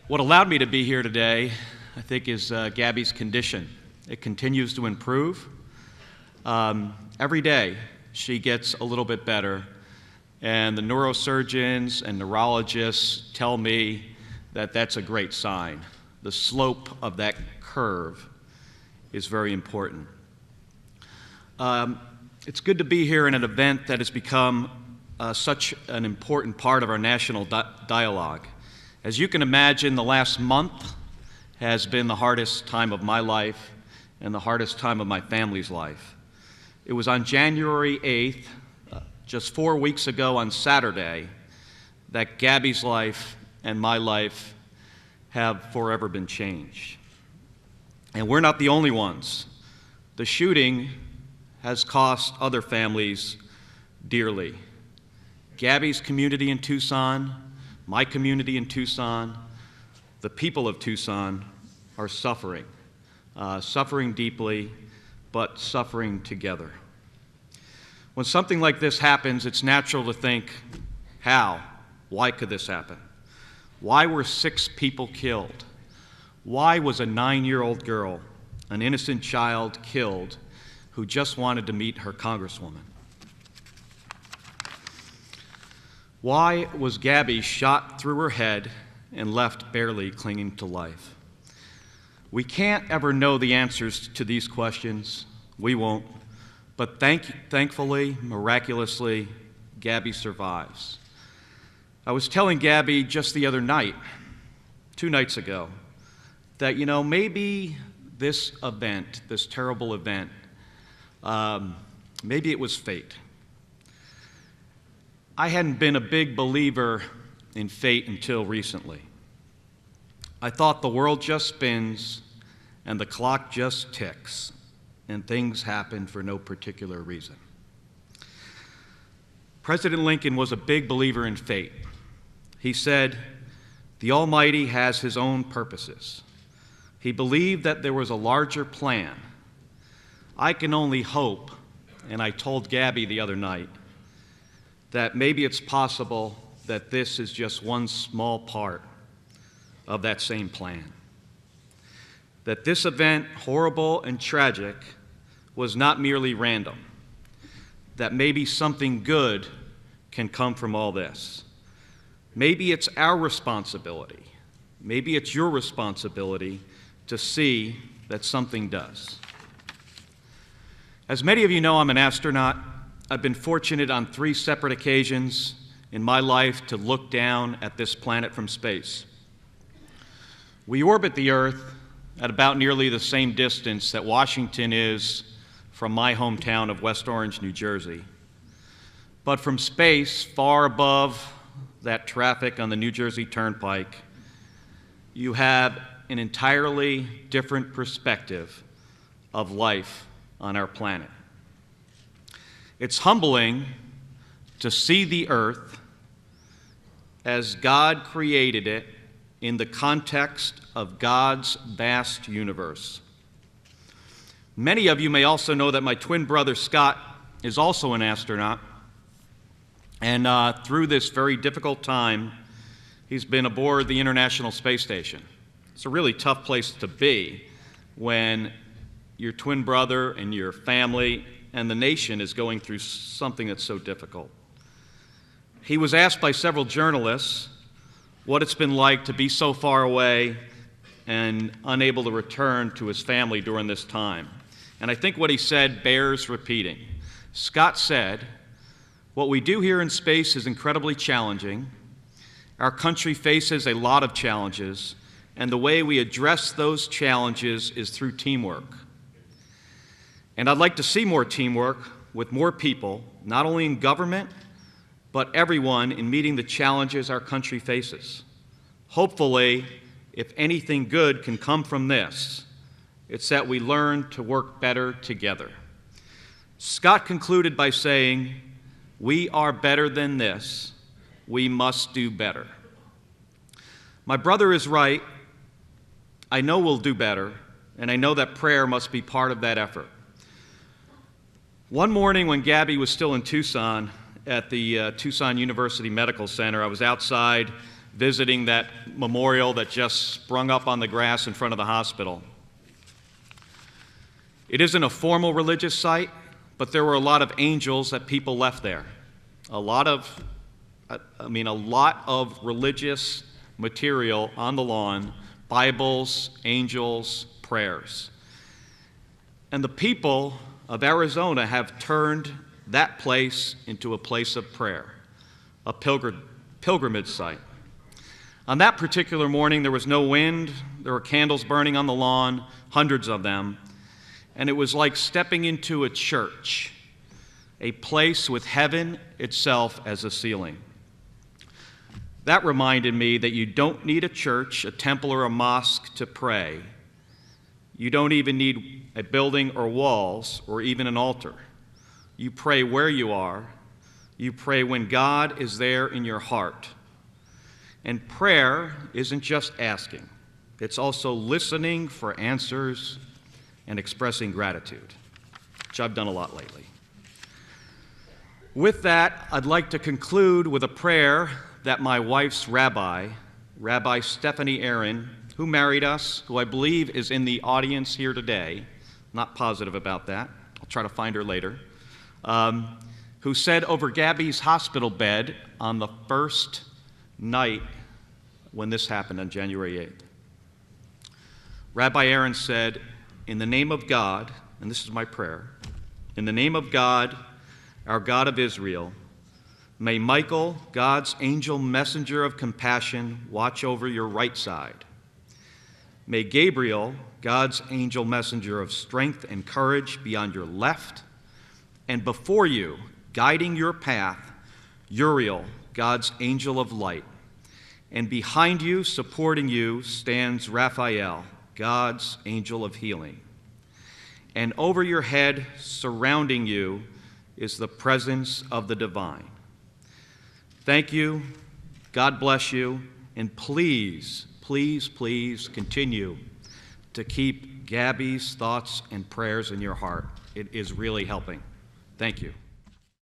What allowed me to be here today, I think, is Gabby's condition. It continues to improve. Every day, she gets a little bit better, and the neurosurgeons and neurologists tell me that that's a great sign. The slope of that curve is very important. It's good to be here in an event that has become such an important part of our national dialogue. As you can imagine, the last month has been the hardest time of my life and the hardest time of my family's life. It was on January 8th, just 4 weeks ago on Saturday, that Gabby's life and my life have forever been changed. And we're not the only ones. The shooting has cost other families dearly. Gabby's community in Tucson, my community in Tucson, the people of Tucson are suffering deeply, but suffering together. When something like this happens, it's natural to think, how? Why could this happen? Why were 6 people killed? Why was a 9-year-old girl, an innocent child, killed who just wanted to meet her congresswoman? Why was Gabby shot through her head and left barely clinging to life? We can't ever know the answers to these questions. We won't. But thankfully, miraculously, Gabby survives. I was telling Gabby just the other night, 2 nights ago, that, maybe this event, this terrible event, maybe it was fate. I hadn't been a big believer in fate until recently. I thought the world just spins and the clock just ticks and things happen for no particular reason. President Lincoln was a big believer in fate. He said, "The Almighty has His own purposes." He believed that there was a larger plan. I can only hope, and I told Gabby the other night, that maybe it's possible that this is just one small part of that same plan. That this event, horrible and tragic, was not merely random. That maybe something good can come from all this. Maybe it's our responsibility, maybe it's your responsibility to see that something does. As many of you know, I'm an astronaut. I've been fortunate on 3 separate occasions in my life to look down at this planet from space. We orbit the Earth at about nearly the same distance that Washington is from my hometown of West Orange, New Jersey. But from space, far above that traffic on the New Jersey Turnpike, you have an entirely different perspective of life on our planet. It's humbling to see the earth as God created it in the context of God's vast universe. Many of you may also know that my twin brother Scott is also an astronaut, and through this very difficult time, he's been aboard the International Space Station. It's a really tough place to be when your twin brother and your family and the nation is going through something that's so difficult. He was asked by several journalists what it's been like to be so far away and unable to return to his family during this time. And I think what he said bears repeating. Scott said, "What we do here in space is incredibly challenging. Our country faces a lot of challenges, and the way we address those challenges is through teamwork. And I'd like to see more teamwork with more people, not only in government, but everyone in meeting the challenges our country faces. Hopefully, if anything good can come from this, it's that we learn to work better together." Scott concluded by saying, "We are better than this. We must do better." My brother is right. I know we'll do better, and I know that prayer must be part of that effort. One morning when Gabby was still in Tucson, at the Tucson University Medical Center, I was outside visiting that memorial that just sprung up on the grass in front of the hospital. It isn't a formal religious site, but there were a lot of angels that people left there. A lot of religious material on the lawn, Bibles, angels, prayers. And the people of Arizona have turned that place into a place of prayer, a pilgrimage site. On that particular morning, there was no wind, there were candles burning on the lawn, hundreds of them, and it was like stepping into a church, a place with heaven itself as a ceiling. That reminded me that you don't need a church, a temple, or a mosque to pray. You don't even need a building or walls or even an altar. You pray where you are. You pray when God is there in your heart. And prayer isn't just asking. It's also listening for answers and expressing gratitude, which I've done a lot lately. With that, I'd like to conclude with a prayer that my wife's Rabbi Stephanie Aaron, who married us, who I believe is in the audience here today, not positive about that, I'll try to find her later, who said over Gabby's hospital bed on the first night when this happened on January 8th. Rabbi Aaron said, "In the name of God," and this is my prayer, "in the name of God, our God of Israel, may Michael, God's angel messenger of compassion, watch over your right side. May Gabriel, God's angel messenger of strength and courage, be on your left, and before you, guiding your path, Uriel, God's angel of light. And behind you, supporting you, stands Raphael, God's angel of healing. And over your head, surrounding you, is the presence of the divine." Thank you. God bless you. And please, please, please continue to keep Gabby's thoughts and prayers in your heart. It is really helping. Thank you.